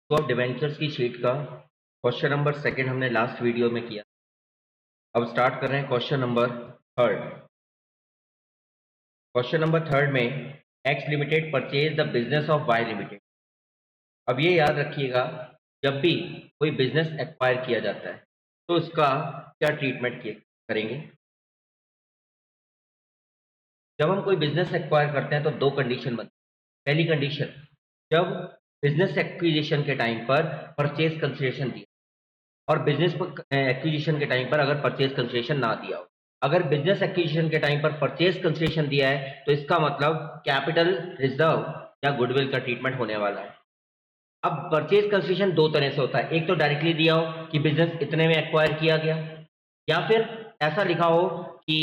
Of debentures की sheet का question number second हमने लास्ट वीडियो में किया। अब स्टार्ट कर रहे हैं question number third. Question number third में X limited purchase the business of Y limited. अब ये याद रखिएगा, जब भी कोई बिजनेस एक्वायर किया जाता है तो उसका क्या ट्रीटमेंट करेंगे। जब हम कोई बिजनेस एक्वायर करते हैं तो दो कंडीशन बनती है। पहली कंडीशन, जब बिजनेस एक्विजिशन के टाइम पर परचेज कंसिडरेशन दिया और बिजनेस एक्विजिशन के टाइम पर अगर परचेज कंसिडरेशन ना दिया हो। अगर बिजनेस एक्विजिशन के टाइम पर परचेज कंसिडरेशन दिया है तो इसका मतलब कैपिटल रिजर्व या गुडविल का ट्रीटमेंट होने वाला है। अब परचेज कंसिडरेशन दो तरह से होता है, एक तो डायरेक्टली दिया हो कि बिजनेस इतने में एक्वायर किया गया, या फिर ऐसा लिखा हो कि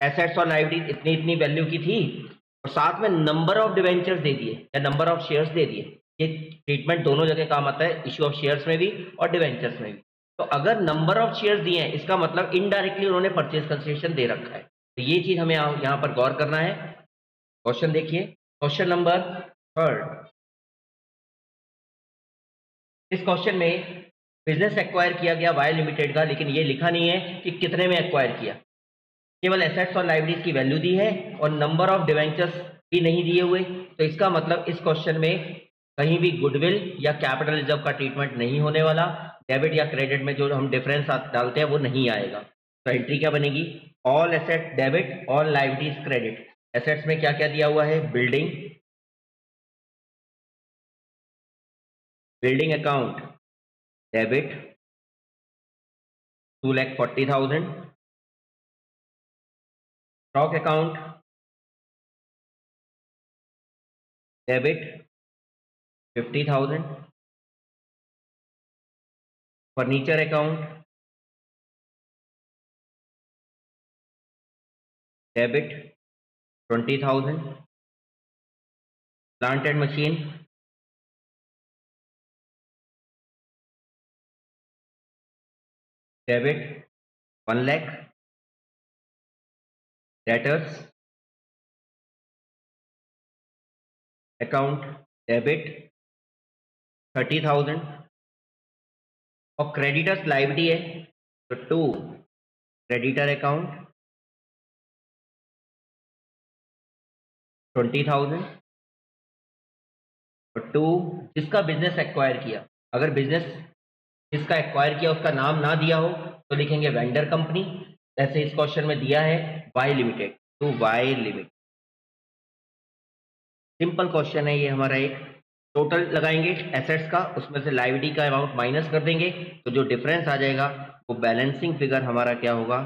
एसेट्स और लायबिलिटीज इतनी इतनी वैल्यू की थी और साथ में नंबर ऑफ डिवेंचर्स दे दिए या नंबर ऑफ शेयर्स दे दिए। ये ट्रीटमेंट दोनों जगह काम आता है, इश्यू ऑफ शेयर्स में भी और डिवेंचर्स में भी। तो अगर नंबर ऑफ शेयर्स दिए हैं इसका मतलब इनडायरेक्टली उन्होंने परचेज कंसिडरेशन दे रखा है। तो ये चीज हमें यहाँ पर गौर करना है। क्वेश्चन देखिए, क्वेश्चन नंबर थर्ड। इस क्वेश्चन में बिजनेस एक्वायर किया गया वाई लिमिटेड का, लेकिन ये लिखा नहीं है कि कितने में एक्वायर किया। केवल एसेट्स और लायबिलिटीज की वैल्यू दी है और नंबर ऑफ डिवेंचर्स भी नहीं दिए हुए। तो इसका मतलब इस क्वेश्चन में कहीं भी गुडविल या कैपिटल रिजर्व का ट्रीटमेंट नहीं होने वाला। डेबिट या क्रेडिट में जो हम डिफरेंस डालते हैं वो नहीं आएगा। तो एंट्री क्या बनेगी? All asset debit, all liabilities credit. Assets में क्या क्या दिया हुआ है? Building, building account debit 2,40,000। Stock account debit 50,000। Furniture account debit 20,000। Plant and machine debit 1 lakh. Debtors account debit 30,000। और क्रेडिटर्स लायबिलिटी है तो 2 क्रेडिटर अकाउंट 20,000 और 2 जिसका बिजनेस एक्वायर किया। अगर बिजनेस जिसका एक्वायर किया उसका नाम ना दिया हो तो लिखेंगे वेंडर कंपनी। जैसे इस क्वेश्चन में दिया है वाई लिमिटेड, तो वाई लिमिटेड। सिंपल क्वेश्चन है ये हमारा। एक टोटल लगाएंगे एसेट्स का, उसमें से लायबिलिटी का अमाउंट माइनस कर देंगे तो जो डिफरेंस आ जाएगा वो बैलेंसिंग फिगर हमारा क्या होगा?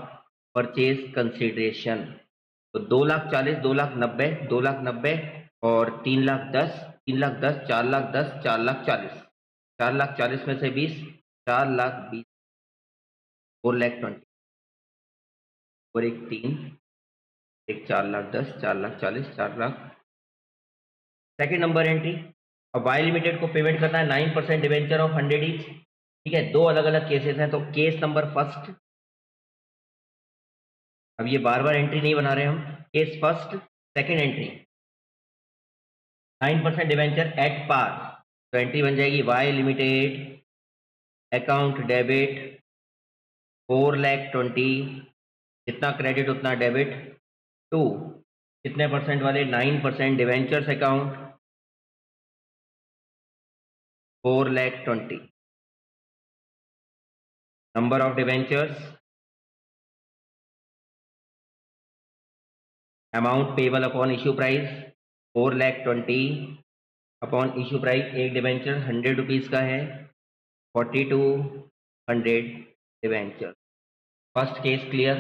Purchase consideration. तो 2,40,000, 2,90,000, 2,90,000 और 3,10,000, 3,10,000, 4,10,000, 4,40,000। 4,40,000 में से 20, 4,20,000, 4,20,000 और एक 3, एक 4,10,000, 4,40,000, 4,00,000। Second number entry. अब वाई लिमिटेड को पेमेंट करना है 9% डिवेंचर ऑफ 100 ईच। ठीक है, दो अलग अलग केसेस हैं। तो केस नंबर फर्स्ट, अब ये बार बार एंट्री नहीं बना रहे हम। Case first, second entry 9% debenture at par. तो एंट्री बन जाएगी वाई लिमिटेड अकाउंट डेबिट 4,20,000। जितना क्रेडिट उतना डेबिट। 2 कितने परसेंट वाले? 9% debentures account 4,20,000। Number of debentures, amount payable upon issue price 4,20,000 upon issue price. एक डिवेंचर 100 रुपीज़ का है, 4,200 debenture. First case clear.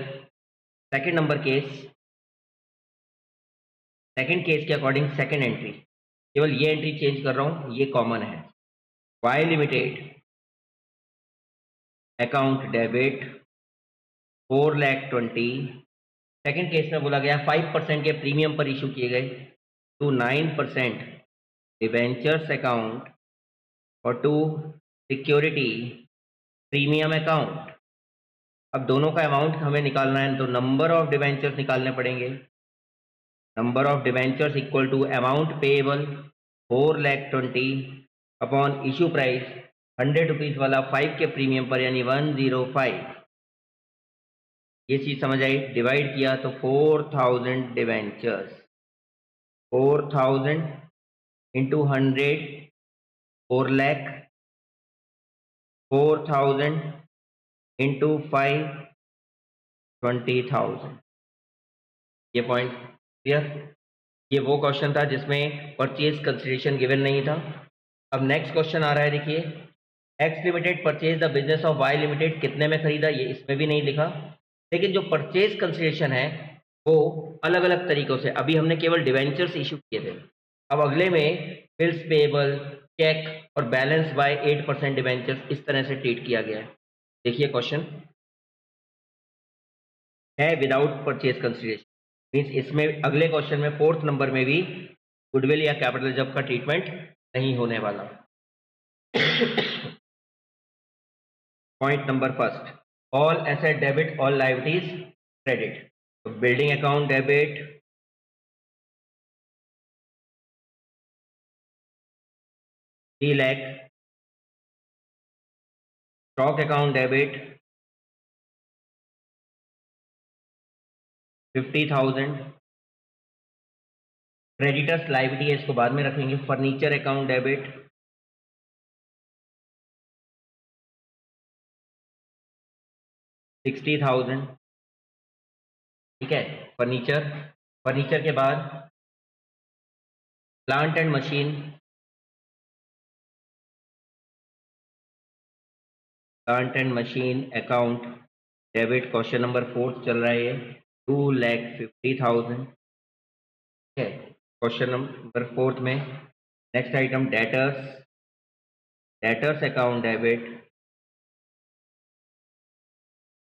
Second number case, second case के according second entry, केवल ये एंट्री चेंज कर रहा हूं, ये कॉमन है। Y limited account debit 4,20,000। Second case में बोला गया 5% के प्रीमियम पर इशू किए गए टू 9% डिवेंचर्स अकाउंट और 2 सिक्योरिटी प्रीमियम अकाउंट। अब दोनों का अमाउंट हमें निकालना है तो नंबर ऑफ डिवेंचर्स निकालने पड़ेंगे। Number of debentures equal to amount payable 4,20,000 upon issue price 100 rupees वाला 5 के प्रीमियम पर यानी 105, ये चीज़ समझ आई। डिवाइड किया तो 4000 डिवेंचर्स, 4000 इंटू 100 4 लाख, 4000 इंटू 5 20,000। ये पॉइंट क्लियर। ये वो क्वेश्चन था जिसमें परचेज कंसिडरेशन गिवन नहीं था। अब नेक्स्ट क्वेश्चन आ रहा है, देखिए X limited purchase the business of Y limited, कितने में खरीदा ये इसमें भी नहीं लिखा, लेकिन जो परचेज कंसिडरेशन है वो अलग अलग तरीकों से, अभी हमने केवल डिवेंचर्स इशू किए थे, अब अगले में बिल्स पेएबल, चेक और बैलेंस बाय 8% डिवेंचर्स इस तरह से ट्रीट किया गया है। देखिए क्वेश्चन है विदाउट परचेज कंसिडरेशन, मीन्स इसमें अगले क्वेश्चन में 4th नंबर में भी गुडविल या कैपिटल रिजर्व का ट्रीटमेंट नहीं होने वाला। Point number first, all asset debit, all liabilities credit. तो building account debit, ₹3 lakh, stock account debit 50,000, creditors liability है इसको बाद में रखेंगे, फर्नीचर अकाउंट डेबिट 60,000, ठीक है। फर्नीचर, फर्नीचर के बाद plant and machine, plant and machine account debit, question number 4 चल रहा है ये, 2,50,000, ठीक है। क्वेश्चन नंबर 4 में next item debtors, debtors account debit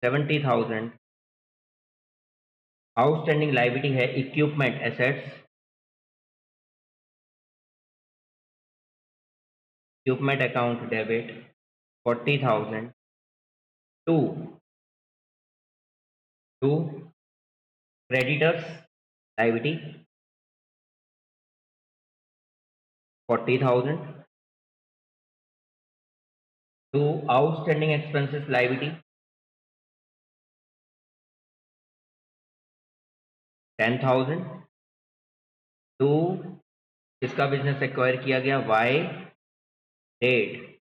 70,000, outstanding liability है equipment assets, equipment account debit 40,000, to creditors liability 40,000, to outstanding expenses liability 10,000, to किसका business acquire किया गया, वाई डेट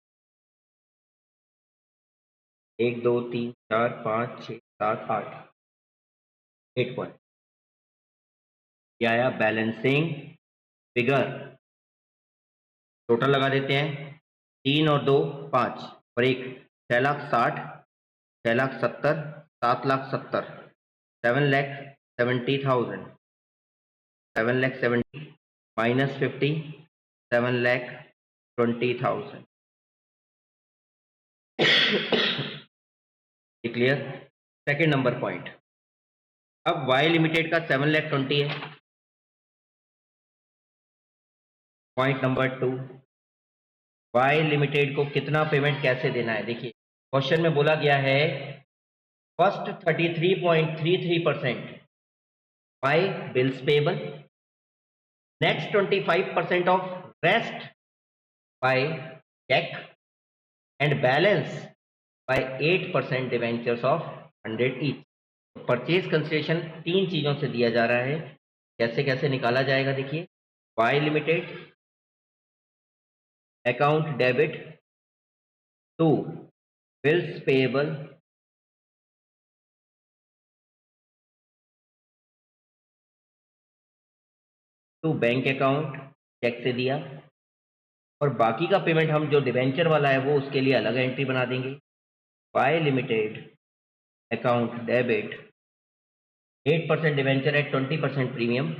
1 2 3 4 5 6 7 8 8 पॉइंट, ये आया बैलेंसिंग फिगर। टोटल लगा देते हैं, 3 और 2 5 और 1 6,60,000, 6,70,000, 7,70,000, 7,70,000, 7,70,000 minus 50, 7,20,000। Clear. Second number point, अब वाई लिमिटेड का 7,20,000 है। पॉइंट नंबर 2, वाई लिमिटेड को कितना पेमेंट कैसे देना है, देखिए क्वेश्चन में बोला गया है first 33.33% by bills payable, next 25% of rest by cheque and balance by 8% debentures of 100 each. Purchase consideration 3 चीजों से दिया जा रहा है, कैसे कैसे निकाला जाएगा देखिए, Y limited account debit to bills payable to bank account, cheque से दिया, और बाकी का पेमेंट हम जो डिवेंचर वाला है वो उसके लिए अलग एंट्री बना देंगे। Y limited account debit 8% debenture at 20% premium,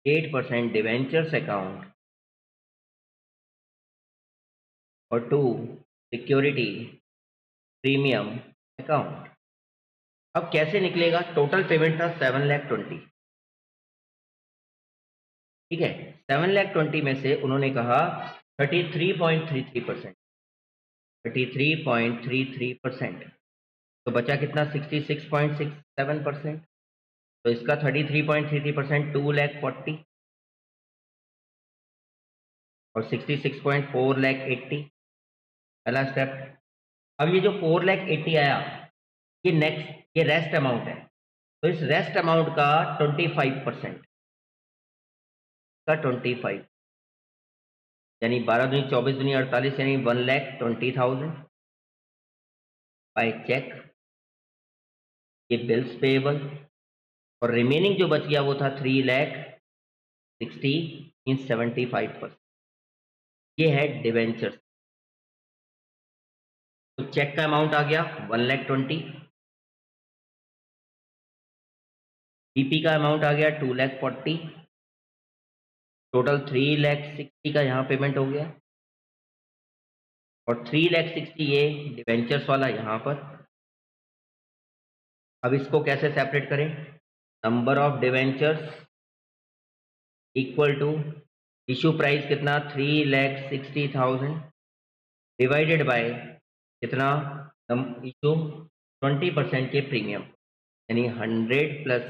8% debentures account, और 2 सिक्योरिटी प्रीमियम अकाउंट। अब कैसे निकलेगा, टोटल पेमेंट था 7,20,000, ठीक है। 7,20,000 में से उन्होंने कहा 33.33%, 33.33%, तो बचा कितना 66.67%, तो इसका 33.33% 2,40,000, और 66.4 लाख 80 पहला स्टेप। अब ये जो 4 लाख 80 आया, ये रेस्ट अमाउंट है, तो इस रेस्ट अमाउंट का 25% का 25 यानी 12 दूनी 24 दूनी 48 यानी 1,20,000 बाय चेक, ये बिल्स पेएबल। और रिमेनिंग जो बच गया वो था 3,60,000 इन 75%, ये है डिवेंचर्स। तो चेक का अमाउंट आ गया 1,20,000, पीपी का अमाउंट आ गया 2,40,000, टोटल 3,60,000 का यहाँ पेमेंट हो गया, और 3,60,000 ये डिवेंचर्स वाला यहाँ पर। अब इसको कैसे सेपरेट करें? Number of debentures equal to issue price कितना 3,60,000 डिवाइडेड बाय कितना इशू 20% के प्रीमियम, यानी 100 प्लस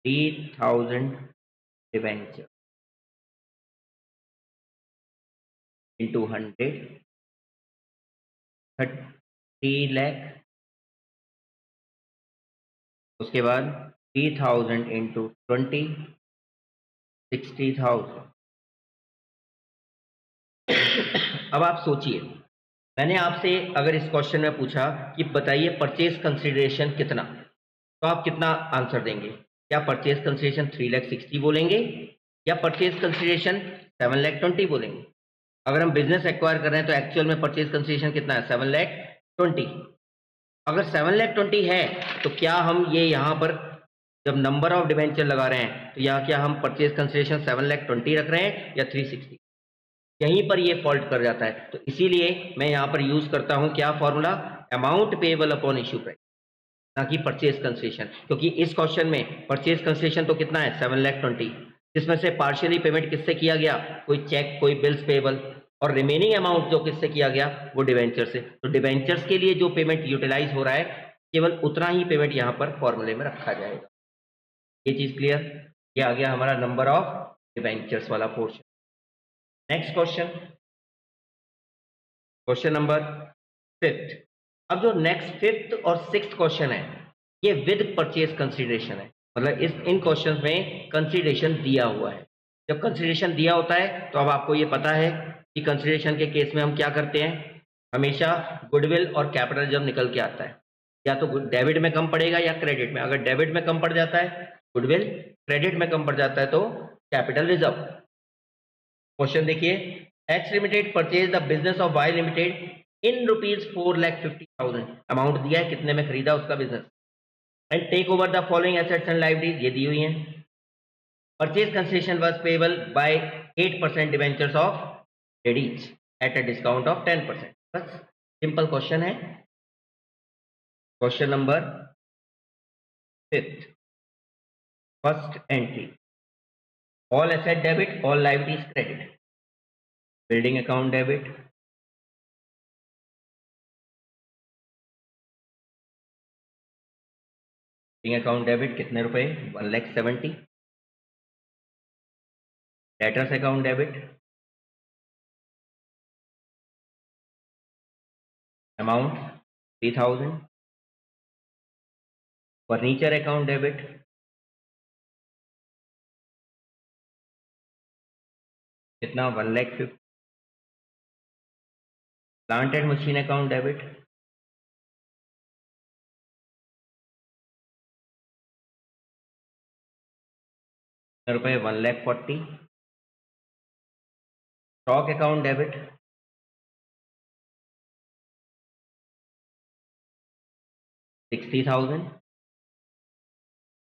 3,000 डिवेंचर इंटू 100 30 लाख, उसके बाद 3,000 इंटू 20 60,000। अब आप सोचिए, मैंने आपसे अगर इस क्वेश्चन में पूछा कि बताइए परचेज कंसिडरेशन कितना, तो आप कितना आंसर देंगे? क्या परचेज कंसिडरेशन 3,60,000 बोलेंगे या परचेज कंसिडरेशन 7,20,000 बोलेंगे? अगर हम बिजनेस एक्वायर कर रहे हैं तो एक्चुअल में परचेज कंसिडरेशन कितना है? 7,20,000। अगर 7,20,000 है तो क्या हम ये यहाँ पर जब नंबर ऑफ डिवेंचर लगा रहे हैं तो यहाँ क्या हम परचेज कंसिडरेशन 7,20,000 रख रहे हैं या 360? यहीं पर ये फॉल्ट कर जाता है। तो इसीलिए मैं यहाँ पर यूज करता हूँ क्या formula? Amount payable upon issue price, ना कि परचेज कंसिडरेशन, क्योंकि इस क्वेश्चन में परचेज कंसिडरेशन तो कितना है 7,20,000, जिसमें से पार्शियली पेमेंट किससे किया गया? कोई चेक, कोई बिल्स पेएबल, और रिमेनिंग अमाउंट जो किससे किया गया? वो डिवेंचर से। तो डिवेंचर्स के लिए जो पेमेंट यूटिलाइज हो रहा है केवल उतना ही पेमेंट यहाँ पर फॉर्मूले में रखा जाएगा। ये चीज क्लियर? ये आ गया हमारा नंबर ऑफ डिवेंचर्स वाला portion. Next question, question number 5th। अब जो नेक्स्ट 5th और 6th क्वेश्चन है ये विद परचेज कंसीडरेशन है, मतलब इन क्वेश्चन में कंसीडरेशन दिया हुआ है। जब कंसीडरेशन दिया होता है तो अब आपको ये पता है कि कंसीडरेशन के केस में हम क्या करते हैं, हमेशा गुडविल और कैपिटल जब निकल के आता है या तो डेबिट में कम पड़ेगा या क्रेडिट में। अगर डेबिट में कम पड़ जाता है गुडविल, क्रेडिट में कम पड़ जाता है तो कैपिटल रिजर्व। क्वेश्चन देखिए, X limited purchase the business of Y limited in rupees 4,50,000, amount दिया है कितने में खरीदा उसका business, and take over the following assets and liabilities, ये दी हुई हैं। Purchase consideration was payable by 8% debentures of credit at a discount of 10%। बस सिंपल क्वेश्चन है। Question number 5th, first entry, all asset debit, all liabilities credit, building account debit, building account debit कितने रुपए? 1,70,000, debtors account debit amount 3,000, furniture account debit कितना? 1,50,000, plant and machine account debit कितने रुपए? 1,40,000, stock account debit 60,000,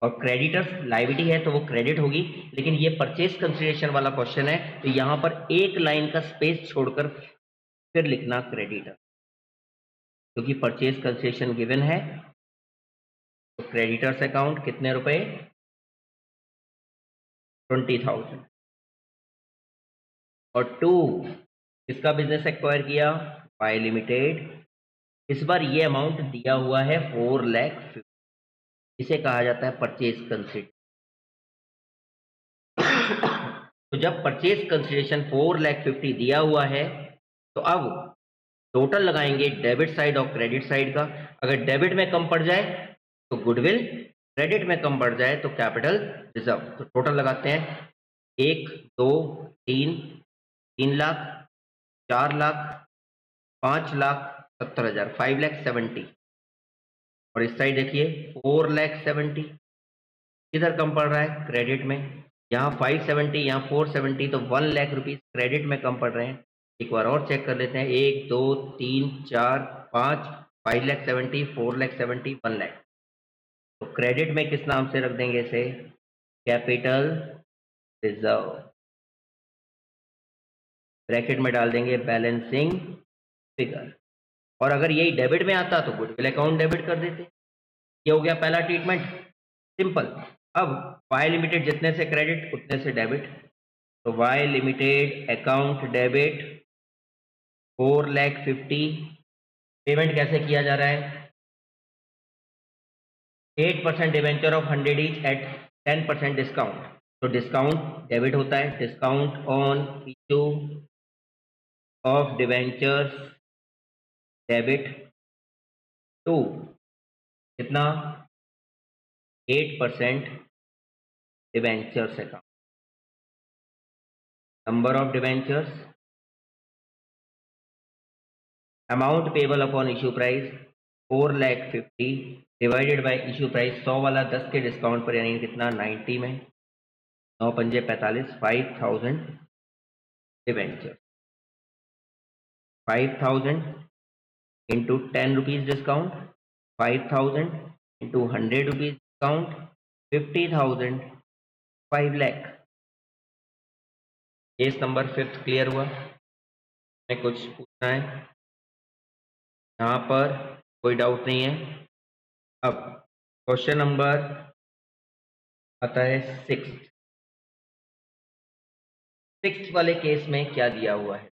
और creditors liability है तो वो credit होगी, लेकिन ये परचेज कंसिडरेशन वाला क्वेश्चन है तो यहां पर एक लाइन का स्पेस छोड़कर फिर लिखना क्रेडिटर, क्योंकि परचेज कंसिडरेशन गिवन है। तो क्रेडिटर्स अकाउंट कितने रुपए? 20,000, और 2 किसका बिजनेस एक्वायर किया? Y limited. इस बार ये अमाउंट दिया हुआ है 4,50,000, इसे कहा जाता है परचेज कंसिडरेशन। तो जब परचेज कंसिडरेशन 4,50,000 दिया हुआ है तो अब टोटल लगाएंगे डेबिट साइड और क्रेडिट साइड का। अगर डेबिट में कम पड़ जाए तो गुडविल, क्रेडिट में कम पड़ जाए तो कैपिटल रिजर्व। तो टोटल लगाते हैं 1, 2, 3, 3 लाख, 4 लाख, 5,70,000, 5,70,000। और इस साइड देखिए 4,70,000, किधर कम पड़ रहा है? क्रेडिट में। यहाँ 570, यहाँ 470, तो 1,00,000 रुपीज क्रेडिट में कम पड़ रहे हैं। एक बार और चेक कर लेते हैं, 1, 2, 3, 4, 5, 5,70,000, 4,70,000, 1,00,000। तो क्रेडिट में किस नाम से रख देंगे इसे? Capital reserve. ब्रैकेट में डाल देंगे बैलेंसिंग फिगर। और अगर यही डेबिट में आता तो गुडविल अकाउंट डेबिट कर देते। ये हो गया पहला ट्रीटमेंट, सिंपल। अब वाई लिमिटेड जितने से क्रेडिट उतने से डेबिट, तो Y limited account debit 4,50,000। Payment कैसे किया जा रहा है? 8% debenture of 100 each at 10% discount. तो डिस्काउंट डेबिट होता है, discount on issue of debentures debit to कितना? 8% debentures account. Number of debentures, amount payable upon issue price 4,50,000 divided by issue price 100 वाला 10 के डिस्काउंट पर, यानी कितना? 90 में 9 पंजे 45, 5,000 debenture. 5,000 into 10 rupees discount, 5,000 into 100 rupees discount, 50,000, 5,00,000। Case number 5 clear हुआ? मैं कुछ पूछना है यहाँ पर? कोई डाउट नहीं है। अब क्वेश्चन नंबर आता है 6 वाले केस में क्या दिया हुआ है?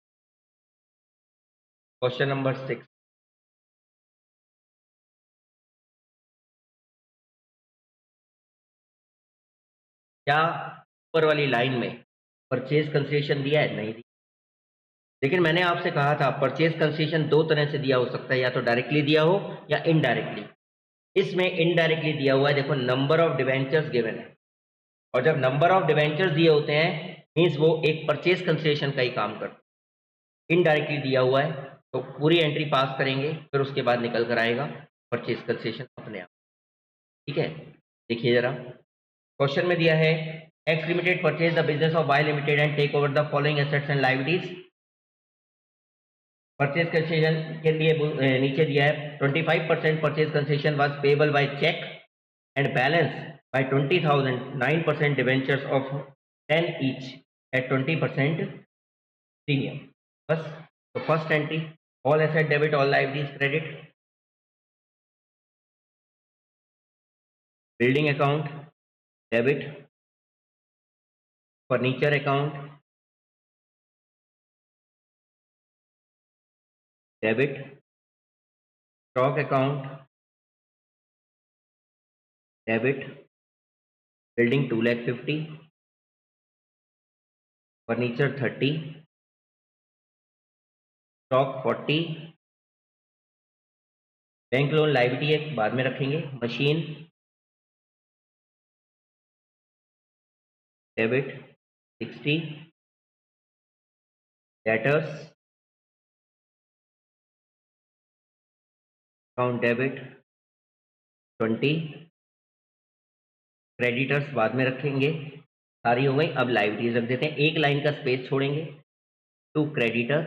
क्वेश्चन नंबर 6, क्या ऊपर वाली लाइन में परचेज कंसेशन दिया है? नहीं दिया। लेकिन मैंने आपसे कहा था परचेज कंसेशन दो तरह से दिया हो सकता है, या तो डायरेक्टली दिया हो या इनडायरेक्टली। इसमें इनडायरेक्टली दिया हुआ है। देखो नंबर ऑफ डिवेंचर्स गिवन है, और जब नंबर ऑफ डिवेंचर्स दिए होते हैं मीन्स वो एक परचेज कंसेशन का ही काम करते हैं। इनडायरेक्टली दिया हुआ है तो पूरी एंट्री पास करेंगे, फिर उसके बाद निकल कर आएगा परचेज कंसेशन अपने आप। ठीक है, देखिए जरा क्वेश्चन में दिया है X limited purchase the business of Y limited and take over the following assets and liabilities. Purchase concession के लिए नीचे दिया है 25% purchase concession was payable by cheque and balance by 20,000, 9% debentures of 10 each at 20% premium. बस। तो first entry all asset debit, all liabilities credit. Building account debit, furniture account debit, stock account debit, building 2,50,000, furniture 30, stock 40, bank loan liability एक बाद में रखेंगे, machine debit 60, debtors account debit 20, creditors बाद में रखेंगे। सारी हो गई। अब लायबिलिटीज रख देते हैं, एक लाइन का स्पेस छोड़ेंगे। To creditor,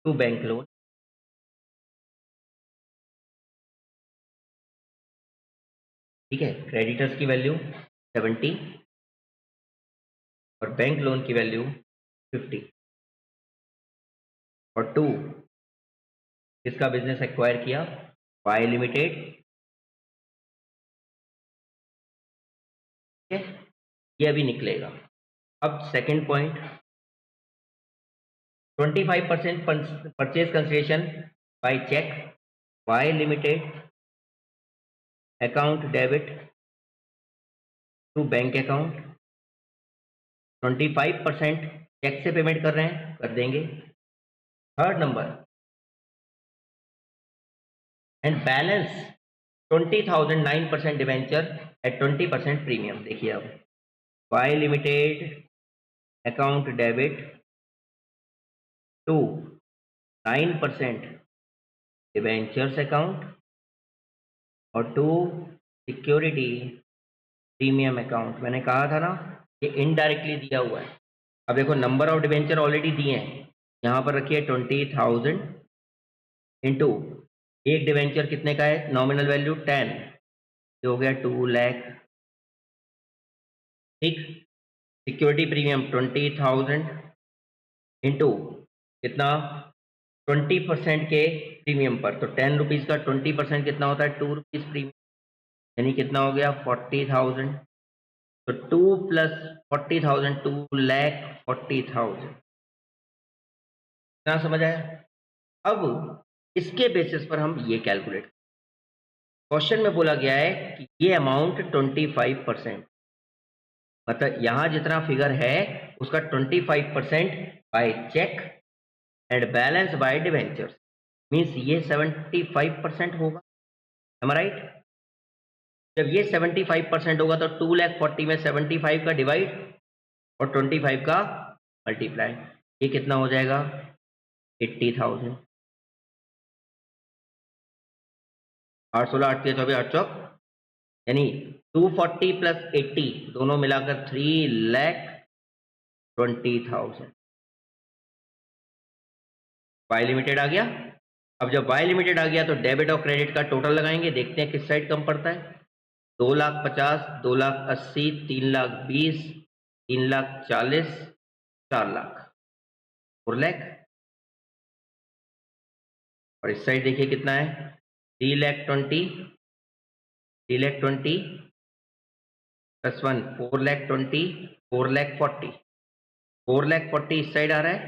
to bank loan, ठीक है। क्रेडिटर्स की वैल्यू 70 और बैंक लोन की वैल्यू 50। और टू किसका बिजनेस एक्वायर किया? Y limited. ठीक है, ये अभी निकलेगा। अब second point 25% purchase consideration by cheque, Y limited account debit through bank account, 25% cheque से पेमेंट कर रहे हैं, कर देंगे। Third number, and balance 20,000 9% debenture at 20% premium. देखिए अब Y limited account debit to 9% debentures account और टू सिक्योरिटी प्रीमियम अकाउंट। मैंने कहा था ना ये इनडायरेक्टली दिया हुआ है। अब देखो नंबर ऑफ डिवेंचर ऑलरेडी दिए हैं, यहाँ पर रखिए 20,000 इंटू एक डिवेंचर कितने का है, नॉमिनल वैल्यू 10, ये हो गया 2 लाख। ठीक, सिक्योरिटी प्रीमियम 20,000 इंटू कितना, 20% के प्रीमियम पर, तो 10 रुपीज़ का 20% कितना होता है, 2 रुपीज़ प्रीमियम, यानी कितना हो गया 40,000। तो 2 प्लस 40,000 2,40,000। क्या समझ आया? अब इसके बेसिस पर हम ये कैलकुलेट, क्वेश्चन में बोला गया है कि ये अमाउंट 25%, मतलब यहाँ जितना फिगर है उसका 25% by cheque and balance by debentures, means ये 75% होगा। Am right? जब ये 75% होगा तो 2,40,000 में 75 का डिवाइड और 25 का मल्टीप्लाई, ये कितना हो जाएगा 80,000। 8 16 8 3 24 8 चौक, यानी 240 प्लस 80 दोनों मिलाकर 3,20,000। वाई लिमिटेड आ गया। अब जब वाई लिमिटेड आ गया तो डेबिट और क्रेडिट का टोटल लगाएंगे, देखते हैं किस साइड कम पड़ता है। 2,50,000 2,80,000 3,20,000 3,40,000 4 लाख 4 लाख। और इस साइड देखिए कितना है 3,20,000 प्लस 1 4,20,000 4,40,000 4,40,000 इस साइड आ रहा है,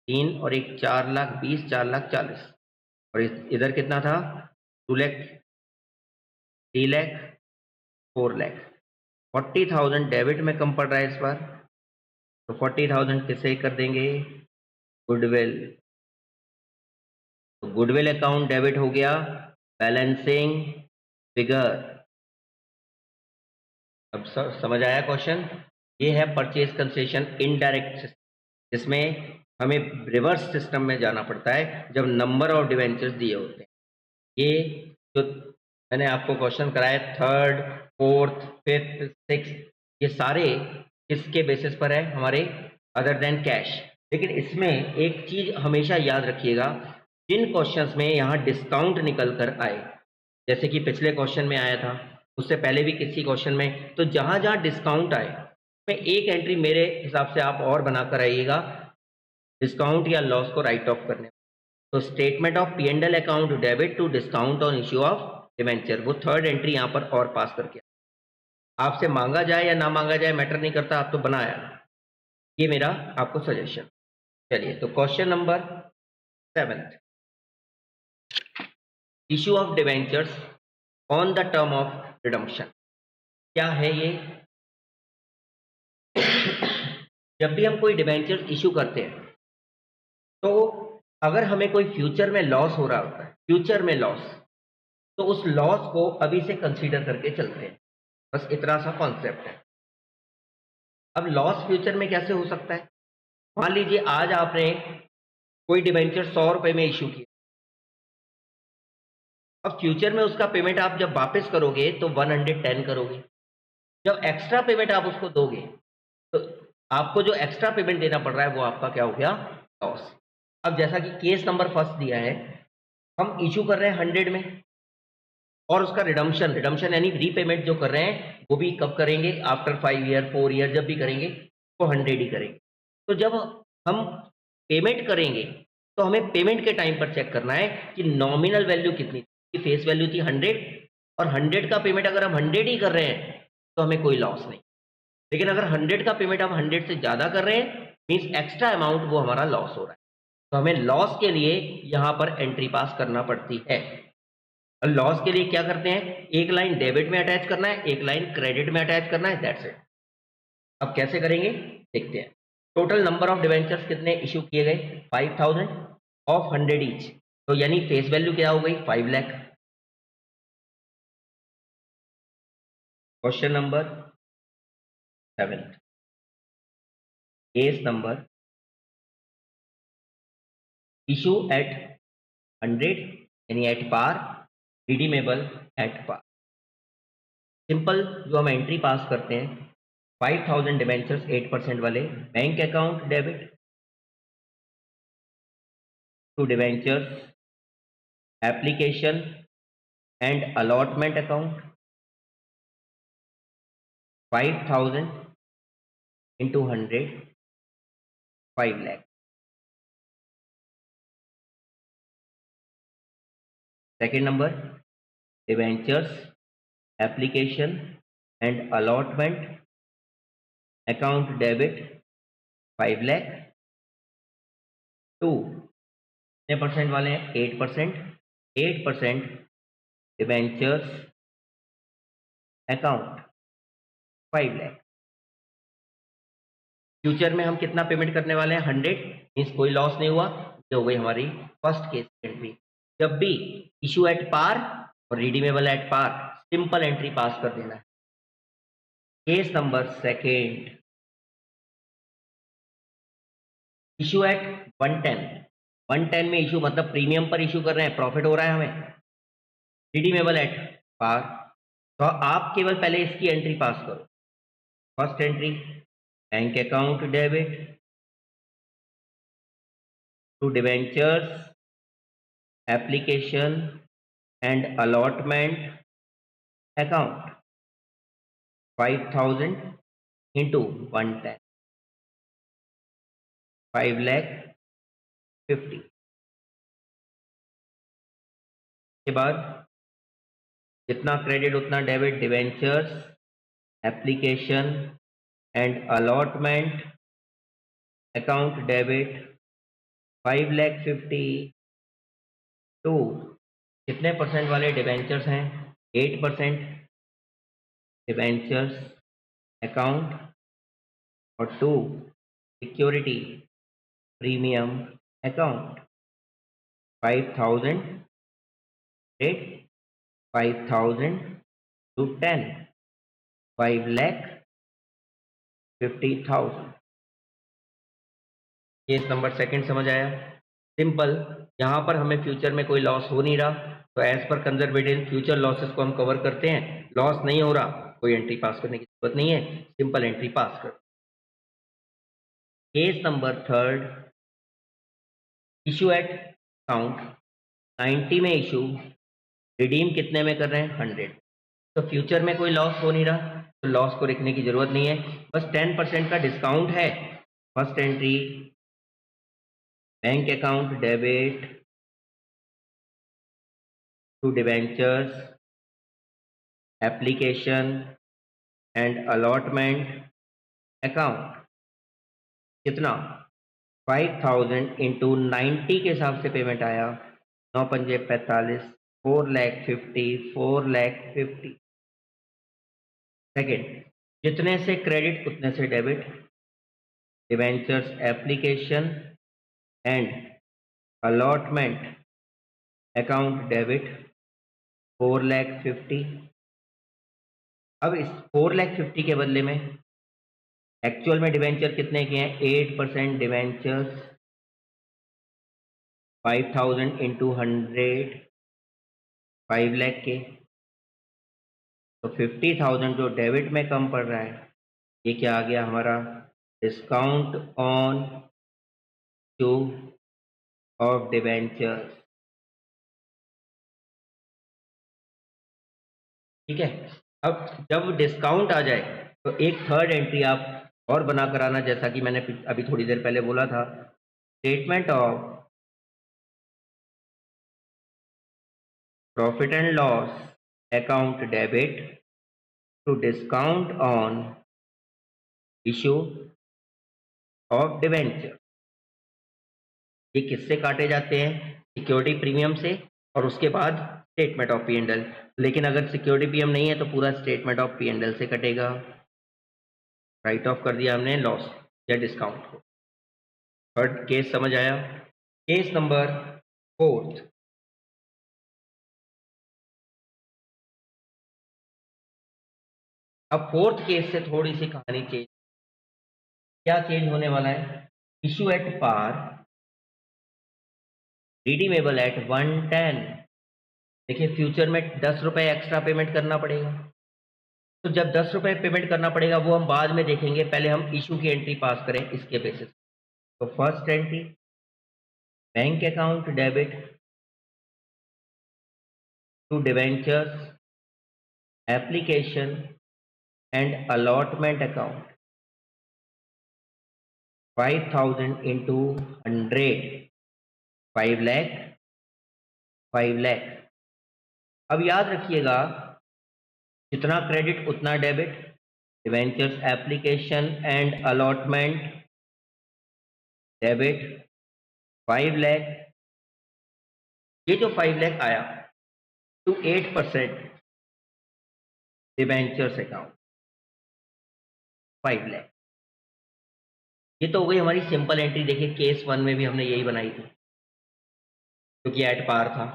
3 और एक 4,20,000 4,40,000। और इधर कितना था 2 लाख 3 लाख 4 लाख। 40,000 डेबिट में कम पड़ रहा है इस बार, तो 40,000 किसे कर देंगे, गुडविल। तो गुडविल अकाउंट डेबिट हो गया, बैलेंसिंग फिगर। अब समझ आया क्वेश्चन? ये है परचेज कंसेशन इनडायरेक्ट सिस्टम, जिसमें हमें रिवर्स सिस्टम में जाना पड़ता है जब नंबर ऑफ डिवेंचर्स दिए होते हैं। ये जो मैंने आपको क्वेश्चन कराया थर्ड फोर्थ फिफ्थ सिक्स, ये सारे किसके बेसिस पर है, हमारे अदर देन कैश। लेकिन इसमें एक चीज हमेशा याद रखिएगा, जिन क्वेश्चंस में यहाँ डिस्काउंट निकल कर आए, जैसे कि पिछले क्वेश्चन में आया था, उससे पहले भी किसी क्वेश्चन में, तो जहाँ जहाँ डिस्काउंट आए में एक एंट्री मेरे हिसाब से आप और बनाकर आइएगा डिस्काउंट या लॉस को राइट ऑफ करने। तो statement of P&L account debit to discount on issue of debenture, वो थर्ड एंट्री यहाँ पर और पास करके, आपसे मांगा जाए या ना मांगा जाए मैटर नहीं करता, आप तो बनाया। ये मेरा आपको सजेशन। चलिए तो question number 7, issue of debentures on the term of redemption. क्या है ये? जब भी हम कोई डिवेंचर्स इशू करते हैं तो अगर हमें कोई फ्यूचर में लॉस हो रहा होता है, फ्यूचर में लॉस, तो उस लॉस को अभी से कंसीडर करके चलते हैं। बस इतना सा कॉन्सेप्ट है। अब लॉस फ्यूचर में कैसे हो सकता है? मान लीजिए आज आपने कोई डिवेंचर 100 रुपए में इशू किया, अब फ्यूचर में उसका पेमेंट आप जब वापस करोगे तो 110 करोगे। जब एक्स्ट्रा पेमेंट आप उसको दोगे तो आपको जो एक्स्ट्रा पेमेंट देना पड़ रहा है वो आपका क्या हो गया, लॉस। अब जैसा कि केस नंबर फर्स्ट दिया है, हम इशू कर रहे हैं 100 में और उसका रिडम्पशन यानी रीपेमेंट जो कर रहे हैं वो भी कब करेंगे, आफ्टर 5 ईयर 4 ईयर जब भी करेंगे तो 100 ही करेंगे। तो जब हम पेमेंट करेंगे तो हमें पेमेंट के टाइम पर चेक करना है कि नॉमिनल वैल्यू कितनी थी, फेस वैल्यू थी 100, और 100 का पेमेंट अगर हम 100 ही कर रहे हैं तो हमें कोई लॉस नहीं। लेकिन अगर 100 का पेमेंट हम 100 से ज़्यादा कर रहे हैं मीन्स एक्स्ट्रा अमाउंट, वो हमारा लॉस हो रहा है। तो हमें लॉस के लिए यहाँ पर एंट्री पास करना पड़ती है। और लॉस के लिए क्या करते हैं, एक लाइन डेबिट में अटैच करना है, एक लाइन क्रेडिट में अटैच करना है, दैट्स इट। अब कैसे करेंगे देखते हैं। टोटल नंबर ऑफ डिवेंचर्स कितने इशू किए गए, 5000 ऑफ 100 ईच, तो यानी फेस वैल्यू क्या हो गई, 5 lakh. Question number 7, case number issue at 100 यानी at par, redeemable at par. Simple जो हम एंट्री पास करते हैं, 5000 डिवेंचर्स 8% वाले, bank account debit to debentures application and allotment account, 5000 into 100, 5 lakh. Second number, debentures application and allotment account debit 5 lakh. 2 कितने percent वाले हैं, 8%, 8% debentures account 5 lakh. Future में हम कितना पेमेंट करने वाले हैं, 100, मीन्स कोई लॉस नहीं हुआ। ये हो गई हमारी फर्स्ट केस एंट्री। जब भी इशू एट पार और redeemable at par, simple entry pass कर देना है। Case number second, issue at 110, 110 में इशू मतलब प्रीमियम पर इशू कर रहे हैं, प्रॉफिट हो रहा है हमें, रिडीमेबल एट पार। तो आप केवल पहले इसकी एंट्री पास करो। First entry, bank account debit to debentures application and allotment account 5000 into 110, 5 lakh 50। के बाद जितना क्रेडिट उतना debit, debentures application and allotment account debit 5 lakh 50 to कितने परसेंट वाले डिवेंचर्स हैं, 8% डिवेंचर्स अकाउंट और 2 security premium account 5000 rate 5000 to 10, 5 lakh 50,000। Case number second समझ आया, सिंपल। यहाँ पर हमें फ्यूचर में कोई लॉस हो नहीं रहा, तो as per conservative future losses को हम कवर करते हैं। लॉस नहीं हो रहा, कोई एंट्री पास करने की जरूरत नहीं है, सिंपल एंट्री पास कर। Case number third, issue at count 90 में इशू, रिडीम कितने में कर रहे हैं, 100। तो फ्यूचर में कोई लॉस हो नहीं रहा, तो लॉस को लिखने की जरूरत नहीं है, बस 10% का डिस्काउंट है। First entry, bank account debit to debentures application and allotment account, कितना, 5000 इंटू 90 के हिसाब से पेमेंट आया, 9 पंजे 45, 4 लाख 50, 4 लाख 50। सेकेंड, जितने से क्रेडिट उतने से debit, debentures application and allotment account debit 4 lakh 50। अब इस 4 लाख 50 के बदले में एक्चुअल में डिवेंचर कितने के हैं, 8% डिवेंचर्स 5000 इंटू 100, 5 लाख के, तो 50,000 जो डेबिट में कम पड़ रहा है, ये क्या आ गया हमारा, discount on two of debentures. ठीक है। अब जब डिस्काउंट आ जाए तो एक थर्ड एंट्री आप और बना कर आना, जैसा कि मैंने अभी थोड़ी देर पहले बोला था, statement of profit and loss account debit to discount on issue of debenture. ये किससे काटे जाते हैं, सिक्योरिटी प्रीमियम से, और उसके बाद statement of P and L. लेकिन अगर सिक्योरिटी पीएम नहीं है तो पूरा statement of P and L से कटेगा। राइट ऑफ कर दिया हमने लॉस या डिस्काउंट को। थर्ड केस समझ आया। Case number fourth. अब फोर्थ केस से थोड़ी सी कहानी चेंज। क्या चेंज होने वाला है? Issue at par, redeemable at 110। देखिए फ्यूचर में 10 रुपए एक्स्ट्रा पेमेंट करना पड़ेगा। तो जब 10 रुपए पेमेंट करना पड़ेगा वो हम बाद में देखेंगे, पहले हम इशू की एंट्री पास करें इसके बेसिस। तो first entry, bank account debit to debentures application and allotment account 5,000 into 100, 5 lakh, 5 lakh. अब याद रखिएगा जितना क्रेडिट उतना debit. Debentures application and allotment debit 5 lakh. ये जो 5 लाख आया टू 8% डिवेंचर्स अकाउंट 5 लाख। ये तो हो गई हमारी सिंपल एंट्री। देखिए केस 1 में भी हमने यही बनाई थी क्योंकि एट पार था।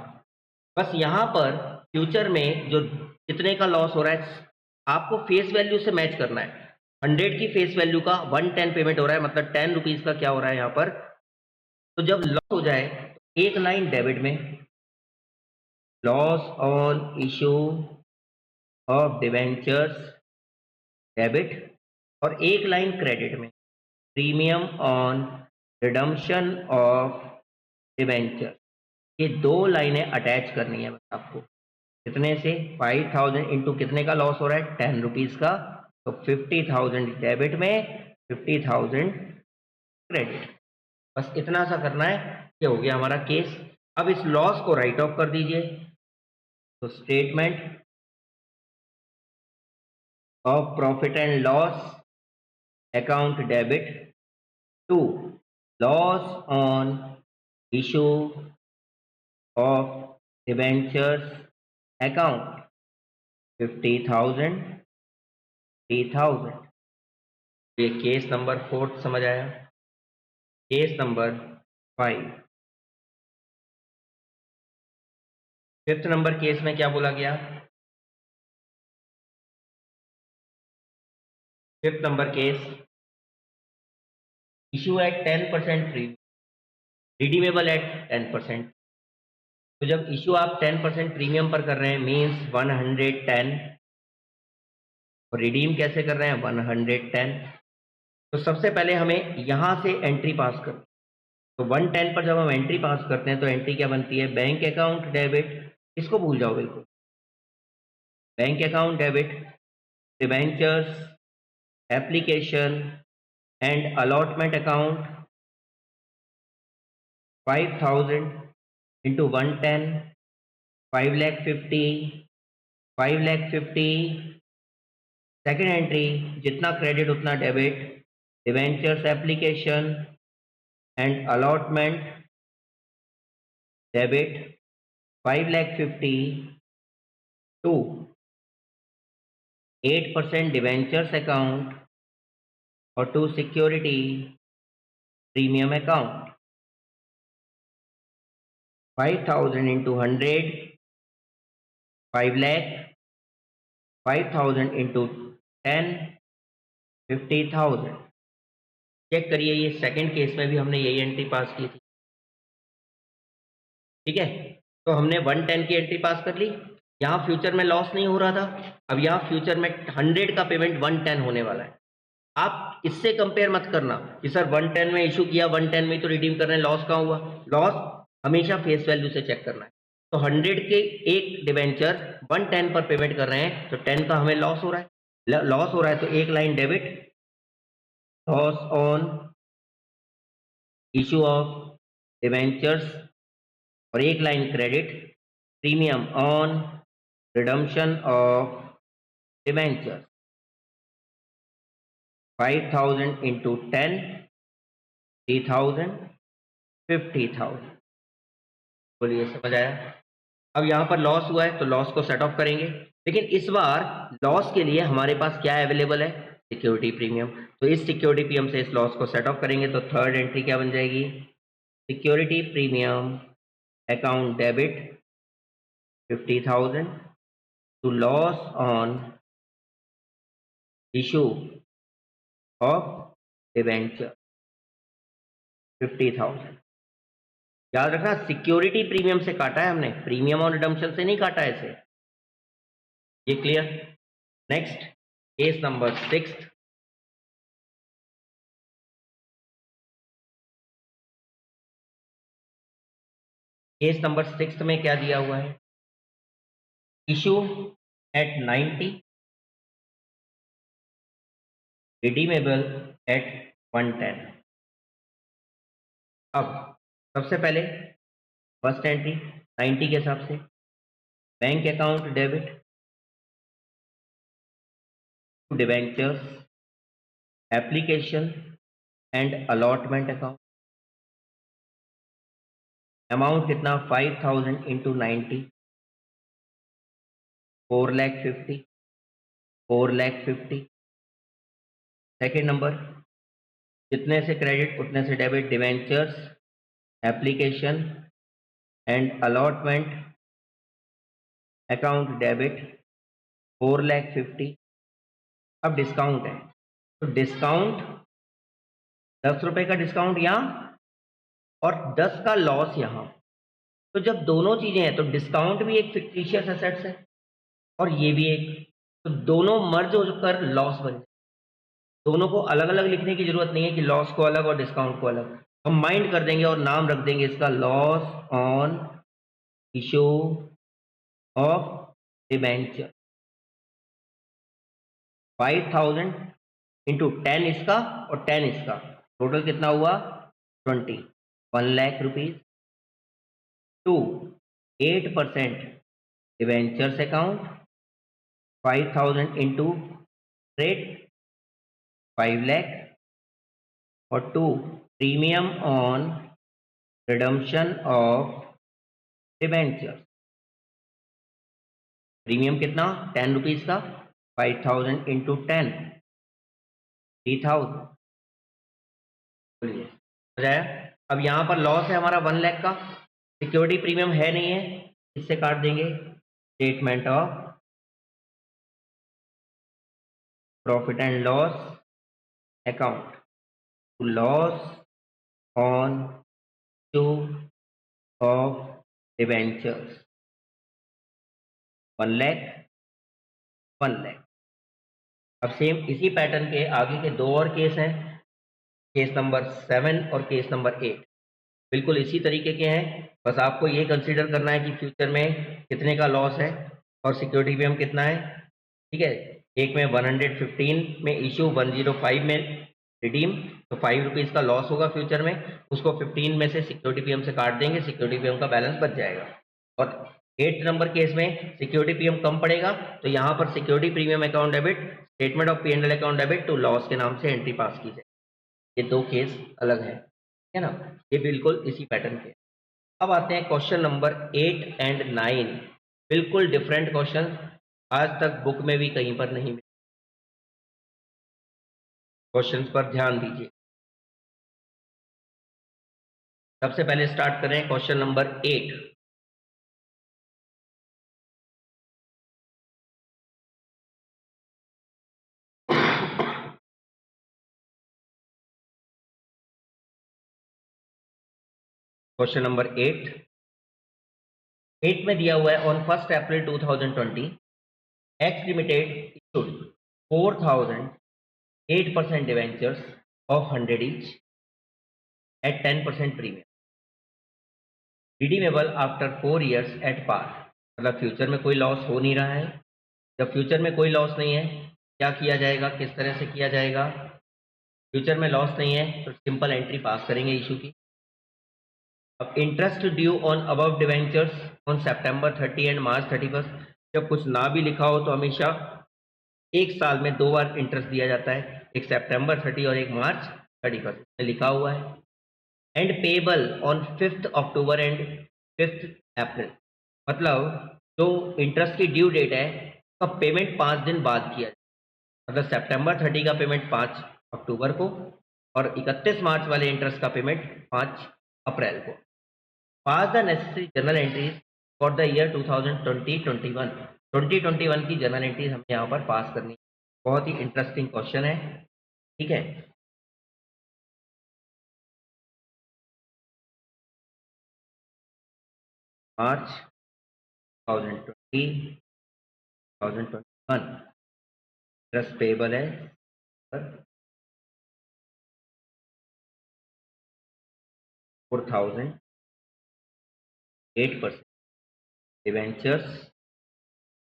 बस यहाँ पर फ्यूचर में जो कितने का लॉस हो रहा है आपको फेस वैल्यू से मैच करना है। 100 की फेस वैल्यू का 110 पेमेंट हो रहा है, मतलब 10 रुपीज का क्या हो रहा है यहाँ पर। तो जब लॉस हो जाए तो एक लाइन डेबिट में loss on issue of debentures debit, और एक लाइन क्रेडिट में premium on redemption of debenture. ये दो लाइनें अटैच करनी है बस आपको। कितने से? 5,000 इंटू कितने का लॉस हो रहा है? 10 रुपीज का। तो 50,000 डेबिट में, 50,000 क्रेडिट। बस इतना सा करना है। ये हो गया हमारा केस। अब इस लॉस को राइट ऑफ कर दीजिए। तो statement of profit and loss account debit to loss on issue of debentures account 50,000, 3,000। ये केस नंबर 4 समझ आया। Case number 5। Fifth number case में क्या बोला गया? Fifth number case, issue at 10% free, redeemable at 10%। तो जब इशू आप 10% प्रीमियम पर कर रहे हैं मीन्स 110, और रिडीम कैसे कर रहे हैं? 110। तो सबसे पहले हमें यहां से एंट्री पास कर। तो 110 पर जब हम एंट्री पास करते हैं तो एंट्री क्या बनती है? Bank account debit. इसको भूल जाओ बिल्कुल। Bank account debit debentures application and allotment account 5,000 into 110, 5,50,000, 5,50,000। Second entry, जितना क्रेडिट उतना debit. Debentures application and allotment debit 5,50,000 to 8% debentures account और to security premium account 5,000 into 100, 5 lakh, 5,000 into 10, 50,000। Check करिए ये second case में भी हमने यही एंट्री पास की थी। ठीक है, तो हमने 110 की एंट्री पास कर ली। यहाँ फ्यूचर में लॉस नहीं हो रहा था, अब यहाँ फ्यूचर में 100 का पेमेंट 110 होने वाला है। आप इससे कंपेयर मत करना कि सर 110 में इशू किया, 110 में तो रिडीम कर रहे हैं, लॉस कहाँ हुआ? लॉस हमेशा फेस वैल्यू से चेक करना है। तो 100 के एक डिवेंचर 110 पर पेमेंट कर रहे हैं तो 10 का हमें लॉस हो रहा है। लॉस हो रहा है तो एक line debit, loss on issue of debentures, और एक line credit, premium on redemption of debentures 5,000 into 10, 3,000, 50,000। बोलिए समझ आया? अब यहाँ पर लॉस हुआ है तो लॉस को सेट ऑफ करेंगे, लेकिन इस बार लॉस के लिए हमारे पास क्या अवेलेबल है, सिक्योरिटी प्रीमियम। तो इस सिक्योरिटी प्रीमियम से इस लॉस को सेट ऑफ करेंगे तो थर्ड एंट्री क्या बन जाएगी, security premium account debit 50,000 to loss on issue of debenture 50,000। याद रखना सिक्योरिटी प्रीमियम से काटा है हमने, प्रीमियम और रिडम्पशन से नहीं काटा है इसे। ये clear. Next case number 6। Case number 6 में क्या दिया हुआ है, इशू एट 90, रिडीमेबल एट 110। अब सबसे पहले फर्स्ट एंट्री 90 के हिसाब से bank account debit to debentures application and allotment account, amount कितना 5,000 इंटू 90, 4,50,000, 4,50,000। सेकेंड नंबर जितने से क्रेडिट उतने से debit, debentures application and allotment account debit 4,50,000। अब डिस्काउंट है तो डिस्काउंट 10 रुपए का डिस्काउंट यहाँ और 10 का लॉस यहाँ। तो जब दोनों चीजें हैं तो डिस्काउंट भी एक फिक्टिशियस एसेट्स है और ये भी एक, तो दोनों मर्ज होकर लॉस बन जाए। दोनों को अलग अलग लिखने की जरूरत नहीं है कि लॉस को अलग और डिस्काउंट को अलग, कंबाइंड कर देंगे और नाम रख देंगे इसका loss on issue of debenture. 5,000 into 10 इसका और 10 इसका, टोटल कितना हुआ 20, 1,00,000 rupees to 8% debentures account, 5,000 into rate 5,00,000 और 2 premium on redemption of debenture. Premium कितना 10 रुपीज का, 5,000 इंटू 10 3,000। बोलिए हो जाएगा। अब यहाँ पर लॉस है हमारा 1,00,000 का, सिक्योरिटी प्रीमियम है नहीं है, इससे काट देंगे statement of profit and loss account to loss on issue of debentures 1,00,000 1,00,000। अब सेम इसी पैटर्न के आगे के दो और केस हैं, केस नंबर 7 और केस नंबर 8, बिल्कुल इसी तरीके के हैं। बस आपको ये कंसीडर करना है कि फ्यूचर में कितने का लॉस है और सिक्योरिटी प्रीमियम कितना है। ठीक है, एक में 115 में इशू, 105 में रिडीम, तो 5 रुपीज़ का लॉस होगा फ्यूचर में, उसको 15 में से सिक्योरिटी प्रीमियम से काट देंगे, सिक्योरिटी प्रीमियम का बैलेंस बच जाएगा। और 8 नंबर केस में सिक्योरिटी प्रीमियम कम पड़ेगा तो यहाँ पर security premium account debit statement of P&L account debit to loss के नाम से एंट्री पास की जाए। ये दो केस अलग है ना, ये बिल्कुल इसी पैटर्न के। अब आते हैं क्वेश्चन नंबर 8 एंड 9, बिल्कुल डिफरेंट क्वेश्चन, आज तक बुक में भी कहीं पर नहीं मिले। क्वेश्चंस पर ध्यान दीजिए। सबसे पहले स्टार्ट करें क्वेश्चन नंबर 8। क्वेश्चन नंबर 8 में दिया हुआ है on 1 April 2020 X limited issued 4,000 8% debentures of 100 each at 10% premium, redeemable after 4 years at par. मतलब फ्यूचर में कोई लॉस हो नहीं रहा है। जब फ्यूचर में कोई लॉस नहीं है क्या किया जाएगा, किस तरह से किया जाएगा, फ्यूचर में लॉस नहीं है तो सिंपल एंट्री पास करेंगे इशू की। अब interest due on above debentures on September 30 and March 31। जब कुछ ना भी लिखा हो तो हमेशा एक साल में दो बार इंटरेस्ट दिया जाता है, एक September 30 और एक March 31 में लिखा हुआ है। And payable on 5 October and 5 अप्रैल। मतलब जो इंटरेस्ट की ड्यू डेट है उसका पेमेंट 5 दिन बाद किया जाए। मतलब सितंबर 30 का पेमेंट 5 अक्टूबर को और 31 मार्च वाले इंटरेस्ट का पेमेंट 5 अप्रैल को। Pass the necessary journal entries for the year 2020-21। 2021 की जर्नल एंट्रीज हमें यहाँ पर पास करनी है। बहुत ही इंटरेस्टिंग क्वेश्चन है, ठीक है। मार्च 2020, 2021 इंटरेस्ट पेबल है 4000, 8% debentures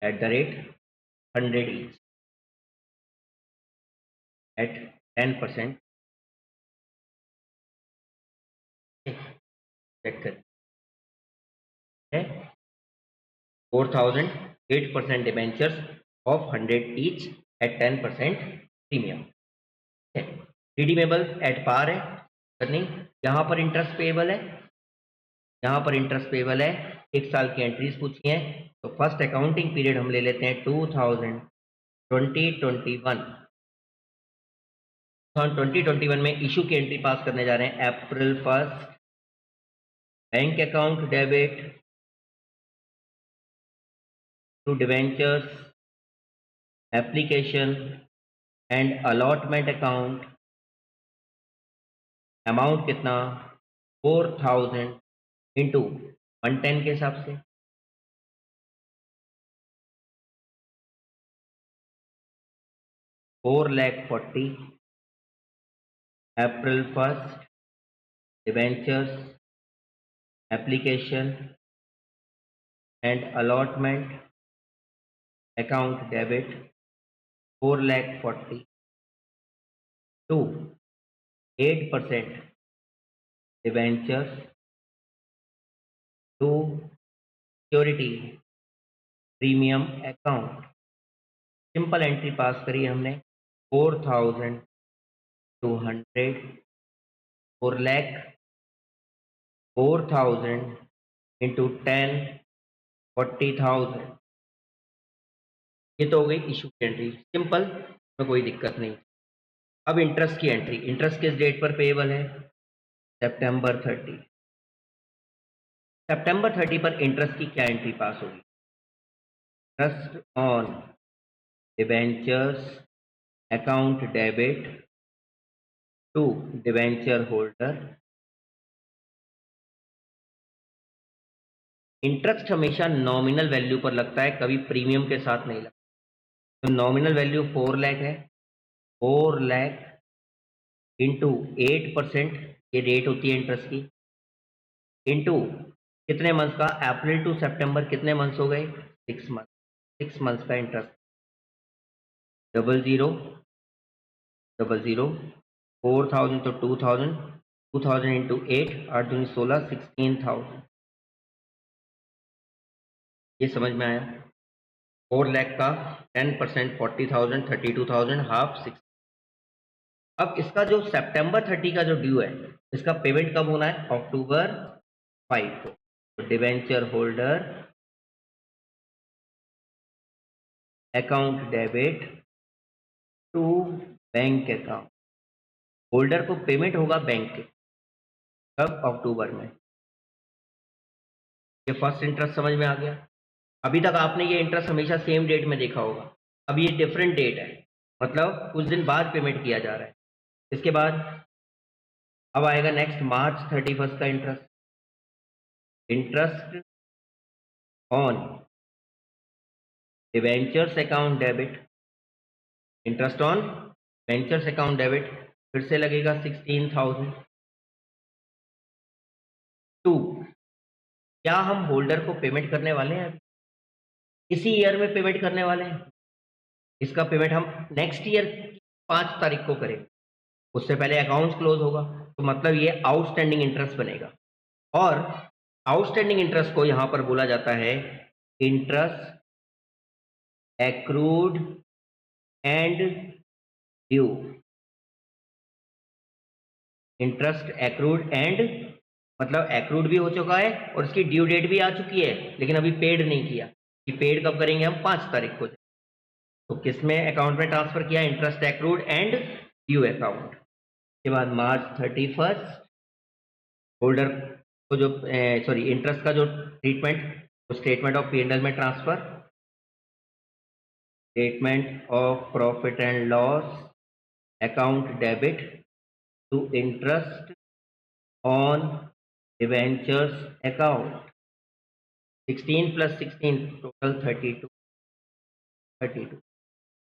at the rate 100 each at 10%। Check करें है 4000, 8% debentures of 100 each at 10% premium है। रिडीमेबल एट पार है करनी। यहाँ पर इंटरेस्ट पेबल है, यहाँ पर इंटरेस्ट पेबल है। 1 साल की एंट्रीज पूछी हैं तो फर्स्ट अकाउंटिंग पीरियड हम ले लेते हैं 2021। 2021 में इशू की एंट्री पास करने जा रहे हैं April 1। Bank account debit to debentures application and allotment account. Amount कितना 4000 इंटू 110 के हिसाब से 4,40,000। April 1 debentures application and allotment account debit 4,40,000 to 8% debentures to security premium account. Simple entry pass करी हमने 4,200, 4,00,000 इंटू 10, 40,000। ये तो हो गई इशू की एंट्री, सिंपल, में कोई दिक्कत नहीं। अब इंटरेस्ट की एंट्री, इंटरेस्ट किस डेट पर पेएबल है सितंबर 30। सितंबर 30 पर इंटरेस्ट की क्या एंट्री पास होगी? Interest on debentures account debit to debenture holder. Interest हमेशा नॉमिनल वैल्यू पर लगता है, कभी प्रीमियम के साथ नहीं लगता। तो नॉमिनल वैल्यू 4 लाख है, 4 लाख इंटू 8%, ये रेट होती है इंटरेस्ट की, इंटू कितने मंथ्स का, अप्रैल टू सितंबर कितने मंथ्स हो गए 6 मंथ, 6 मंथ्स का इंटरेस्ट। 00, 00, 4000 तो 2000, 2000 इंटू 8, 8 दूनी 16, 16,000। ये समझ में आया? 4 लाख का 10% 40,000, 32,000, हाफ 6। अब इसका जो सितंबर 30 का जो ड्यू है, इसका पेमेंट कब होना है? अक्टूबर 5 को। तो debenture holder account debit to bank account. Holder को पेमेंट होगा बैंक के, कब? अक्टूबर में। ये फर्स्ट इंटरेस्ट समझ में आ गया। अभी तक आपने ये इंटरेस्ट हमेशा सेम डेट में देखा होगा, अब ये डिफरेंट डेट है, मतलब कुछ दिन बाद पेमेंट किया जा रहा है। इसके बाद अब आएगा नेक्स्ट मार्च 31 का interest. Interest on debentures account debit, interest on ventures account debit फिर से लगेगा 16,000 टू। क्या हम होल्डर को पेमेंट करने वाले हैं? इसी ईयर में पेमेंट करने वाले हैं। इसका पेमेंट हम नेक्स्ट ईयर 5 तारीख को करें, उससे पहले अकाउंट्स क्लोज होगा, तो मतलब ये आउटस्टैंडिंग इंटरेस्ट बनेगा। और आउटस्टैंडिंग इंटरेस्ट को यहां पर बोला जाता है interest accrued and due. Interest accrued and मतलब एक्रूड भी हो चुका है और उसकी ड्यू डेट भी आ चुकी है, लेकिन अभी पेड नहीं किया। कि पेड कब करेंगे हम? 5 तारीख को। तो किसमें अकाउंट में ट्रांसफर किया? Interest accrued and due account. के बाद मार्च 31 होल्डर को जो सॉरी इंटरेस्ट का जो ट्रीटमेंट, स्टेटमेंट ऑफ P&L में transfer, statement of profit and loss account debit to interest on debentures account. 16 + 16 total 32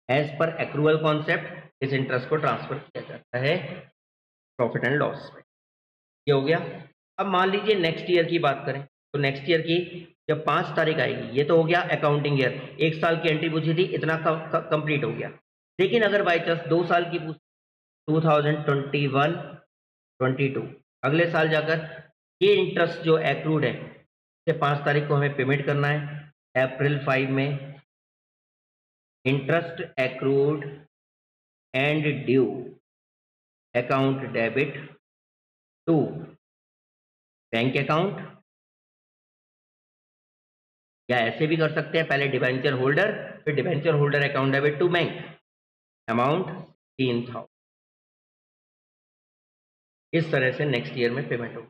as पर एक्रूअल कॉन्सेप्ट इस इंटरेस्ट को ट्रांसफर किया जाता है प्रॉफिट एंड लॉस में। ये हो गया। अब मान लीजिए नेक्स्ट ईयर की बात करें, तो नेक्स्ट ईयर की जब 5 तारीख आएगी, ये तो हो गया अकाउंटिंग ईयर, 1 साल की एंट्री पूछी थी, इतना कंप्लीट हो गया। लेकिन अगर बाई चांस 2 साल की पूछ, 2021-22, अगले साल जाकर ये इंटरेस्ट जो एक्रूड है, इसे 5 तारीख को हमें पेमेंट करना है। अप्रैल 5 में interest accrued and due account debit to bank account, या ऐसे भी कर सकते हैं, पहले डिबेंचर होल्डर, फिर debenture holder account debit to bank, amount 3,000। इस तरह से नेक्स्ट ईयर में पेमेंट होगी।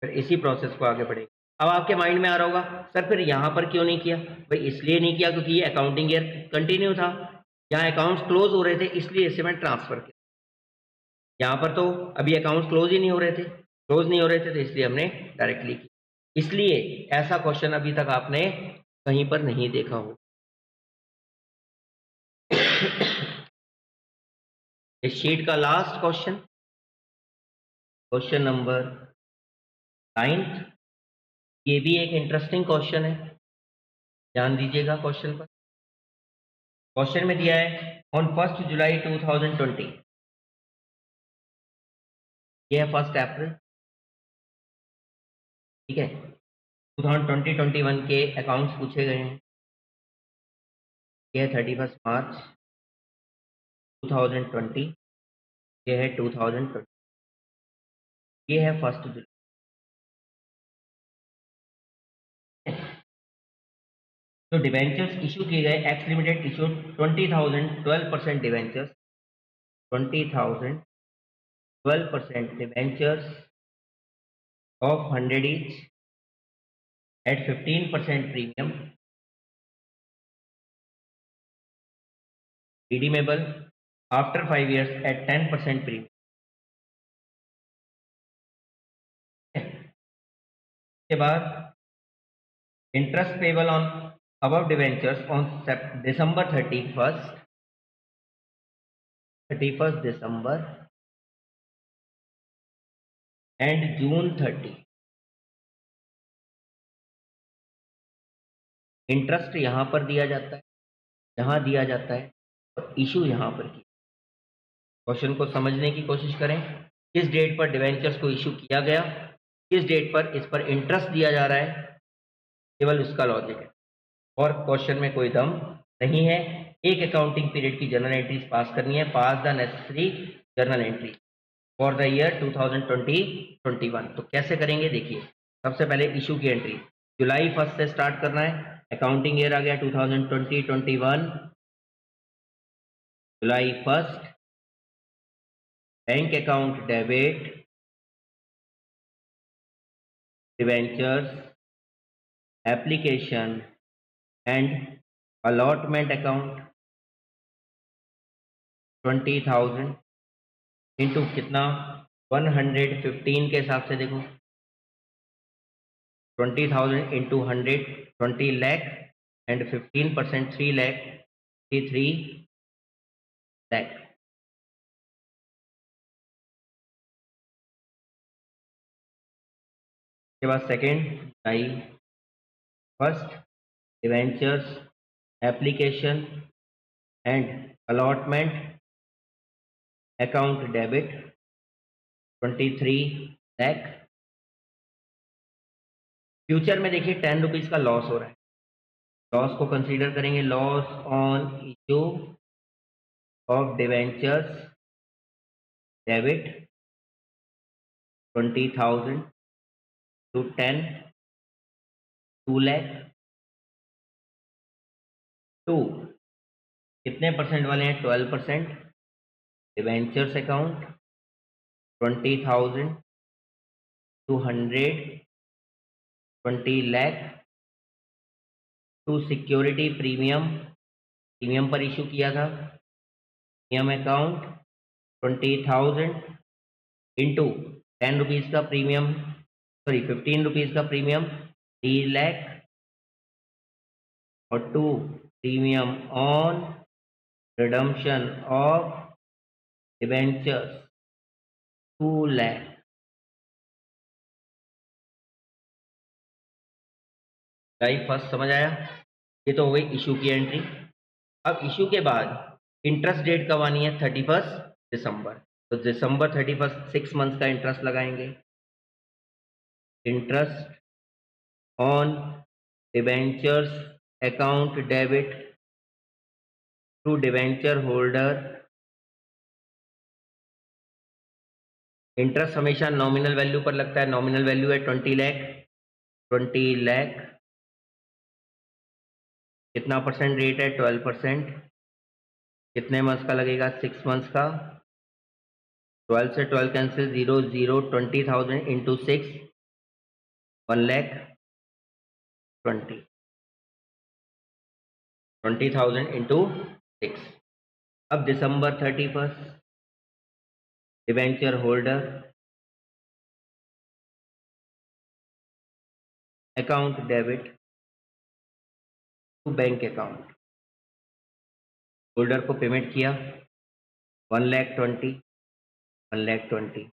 फिर इसी प्रोसेस को आगे बढ़ेगा। अब आपके माइंड में आ रहा होगा, सर फिर यहाँ पर क्यों नहीं किया? भाई इसलिए नहीं किया क्योंकि ये अकाउंटिंग ईयर कंटिन्यू था, यहाँ अकाउंट्स क्लोज हो रहे थे, इसलिए इसे मैं ट्रांसफर किया। यहाँ पर तो अभी अकाउंट्स क्लोज ही नहीं हो रहे थे, तो इसलिए हमने डायरेक्टली किया। इसलिए ऐसा क्वेश्चन अभी तक आपने कहीं पर नहीं देखा हो। इस शीट का लास्ट क्वेश्चन, क्वेश्चन नंबर 9, ये भी एक इंटरेस्टिंग क्वेश्चन है, ध्यान दीजिएगा क्वेश्चन पर। क्वेश्चन में दिया है ऑन 1 जुलाई 2020, ये है 1 अप्रैल, ठीक है। 2020-21 के अकाउंट्स पूछे गए हैं। ये है 31 मार्च 2020, ये है 2020, ये है 1 जुलाई। तो डिवेंचर्स इशू किए गए, x limited issue 20,000 12% debentures, 20,000 12% debentures of 100 each at 15% premium, redeemable after 5 years at 10% premium. के बाद interest payable on above debentures on December 31st December and June 30. Interest यहाँ पर दिया जाता है, यहाँ दिया जाता है, और इशू यहाँ पर की। क्वेश्चन को समझने की कोशिश करें, किस डेट पर डिवेंचर्स को इशू किया गया, किस डेट पर इस पर इंटरेस्ट दिया जा रहा है, केवल उसका लॉजिक है। और क्वेश्चन में कोई दम नहीं है। एक अकाउंटिंग पीरियड की जर्नल एंट्रीज पास करनी है, pass the necessary journal entry for the year 2020-21। तो कैसे करेंगे देखिए। सबसे पहले इशू की एंट्री जुलाई 1 से स्टार्ट करना है, अकाउंटिंग ईयर आ गया 2020-21, जुलाई 1, bank account debit debentures application and allotment account 20,000 into कितना 115 के हिसाब से देखो, 20,000 इंटू 100 20 लाख एंड 15% 3 लाख 3 लाख। के बाद second July 1 debentures application and allotment account debit 23 lakh. Future में देखिए 10 रुपीज़ का लॉस हो रहा है, लॉस को कंसीडर करेंगे, loss on issue of debentures debit 20,000 to 10, 2 lakh, to कितने परसेंट वाले हैं? 12%। Debentures account 20,000 to 100, 20 lakh, to security premium, premium पर इशू किया था, प्रीमियम अकाउंट 20,000 इंटू 10 रुपीज़ का प्रीमियम, सॉरी 15 रुपीज़ का प्रीमियम 3 लाख, और to premium on redemption of debentures 2 lakh. Right, first समझ आया? ये तो हो गई इशू की एंट्री। अब इशू के बाद इंटरेस्ट डेट कब आनी है? 31 दिसंबर। तो दिसंबर 31 6 मंथ्स का इंटरेस्ट लगाएंगे। Interest on debentures account debit to debenture holder. Interest हमेशा नॉमिनल वैल्यू पर लगता है, नॉमिनल वैल्यू है 20 लाख। 20 लाख कितना परसेंट रेट है? 12%। कितने मंथ्स का लगेगा? 6 मंथ्स का। 12 से 12 कैंसिल, 0 0, 20,000 इंटू 6, 1 लाख 20,000 इंटू 6। अब दिसंबर 31 debenture holder account debit to bank account. Holder को पेमेंट किया 1 लाख 20, 1 लाख 20।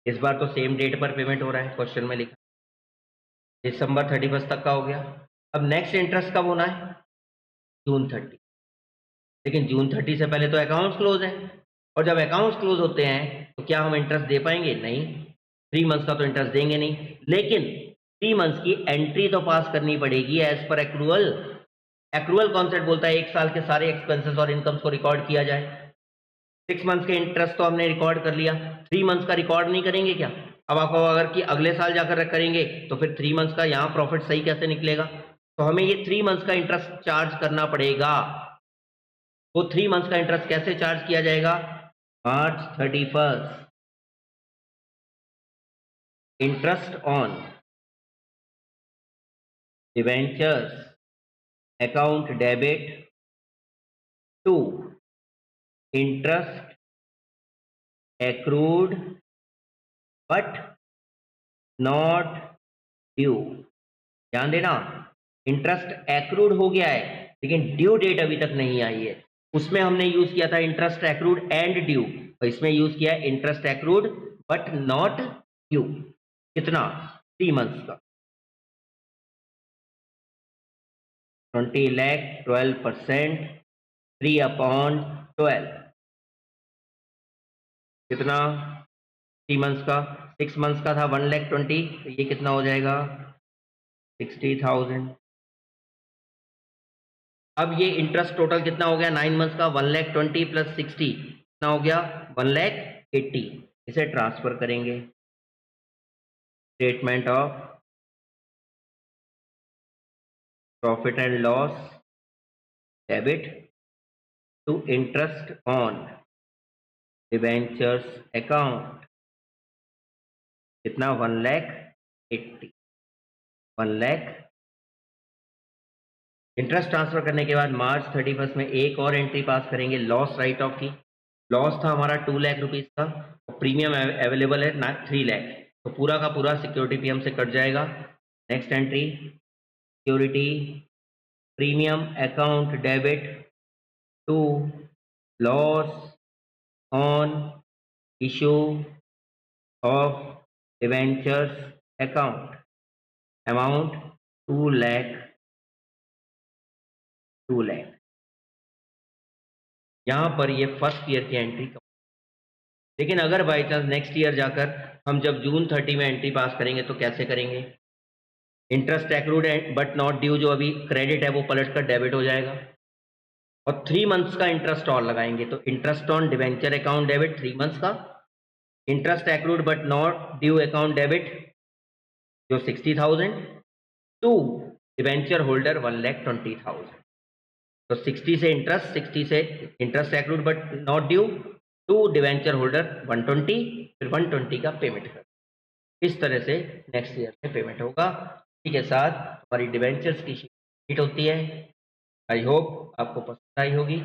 इस बार तो सेम डेट पर पेमेंट हो रहा है, क्वेश्चन में लिखा दिसंबर 31 तक का हो गया। अब नेक्स्ट इंटरेस्ट कब होना है? जून 30। लेकिन जून 30 से पहले तो अकाउंट्स क्लोज है, और जब अकाउंट्स क्लोज होते हैं तो क्या हम इंटरेस्ट दे पाएंगे? नहीं। 3 मंथ्स का तो इंटरेस्ट देंगे नहीं, लेकिन 3 मंथ्स की एंट्री तो पास करनी पड़ेगी एज पर एक्रूअल। एक्रूअल कॉन्सेप्ट बोलता है 1 साल के सारे एक्सपेंसेस और इनकम्स को रिकॉर्ड किया जाए। 6 मंथ्स के इंटरेस्ट तो हमने रिकॉर्ड कर लिया, 3 मंथ्स का रिकॉर्ड नहीं करेंगे क्या? अब आपको अगर कि अगले साल जाकर करेंगे तो फिर 3 मंथ्स का यहाँ प्रॉफिट सही कैसे निकलेगा? तो हमें ये 3 मंथ्स का इंटरेस्ट चार्ज करना पड़ेगा। वो 3 मंथ्स का इंटरेस्ट कैसे चार्ज किया जाएगा? मार्च 31 interest on debentures account debit to interest accrued but not due। ध्यान देना, इंटरेस्ट एक्रूड हो गया है लेकिन ड्यू डेट अभी तक नहीं आई है। उसमें हमने यूज किया था इंटरेस्ट एक्रूड एंड ड्यू, और इसमें यूज किया है interest accrued but not due. कितना? 3 मंथ्स का। 20 लाख 12%, 3/12 कितना? 3 मंथ्स का। 6 मंथ्स का था 1 लाख 20, तो ये कितना हो जाएगा? 60,000। अब ये इंटरेस्ट टोटल कितना हो गया 9 मंथ्स का? 1 लाख 20 प्लस 60 कितना हो गया? 1 लाख 80। इसे ट्रांसफर करेंगे statement of profit and loss debit to interest on debentures account. कितना? 1 लाख 80। 1 लाख। इंटरेस्ट ट्रांसफर करने के बाद मार्च 31 में एक और एंट्री पास करेंगे लॉस राइट ऑफ की। लॉस था हमारा 2 लाख रुपीज़ का, और प्रीमियम अवेलेबल है ना 3 लाख, तो पूरा का पूरा सिक्योरिटी प्रीमियम से कट जाएगा। Next entry security premium account debit to loss on issue of debentures account amount 2 lakh. 2 lakh. यहाँ पर ये फर्स्ट ईयर की एंट्री। लेकिन अगर बाई चांस नेक्स्ट ईयर जाकर हम जब जून 30 में एंट्री पास करेंगे तो कैसे करेंगे? Interest accrued but not due जो अभी क्रेडिट है वो पलट कर डेबिट हो जाएगा, और 3 मंथ्स का इंटरेस्ट और लगाएंगे। तो interest on debenture account debit 3 months का, interest accrued but not due account debit जो 60,000 टू डिवेंचर होल्डर 1,20,000। तो 60 से interest accrued but not due to debenture holder 120, फिर 120 का पेमेंट कर। इस तरह से नेक्स्ट ईयर में पेमेंट होगा। इसी के साथ हमारी डिवेंचर्स की शीट होती है। आई होप आपको पसंद आई होगी।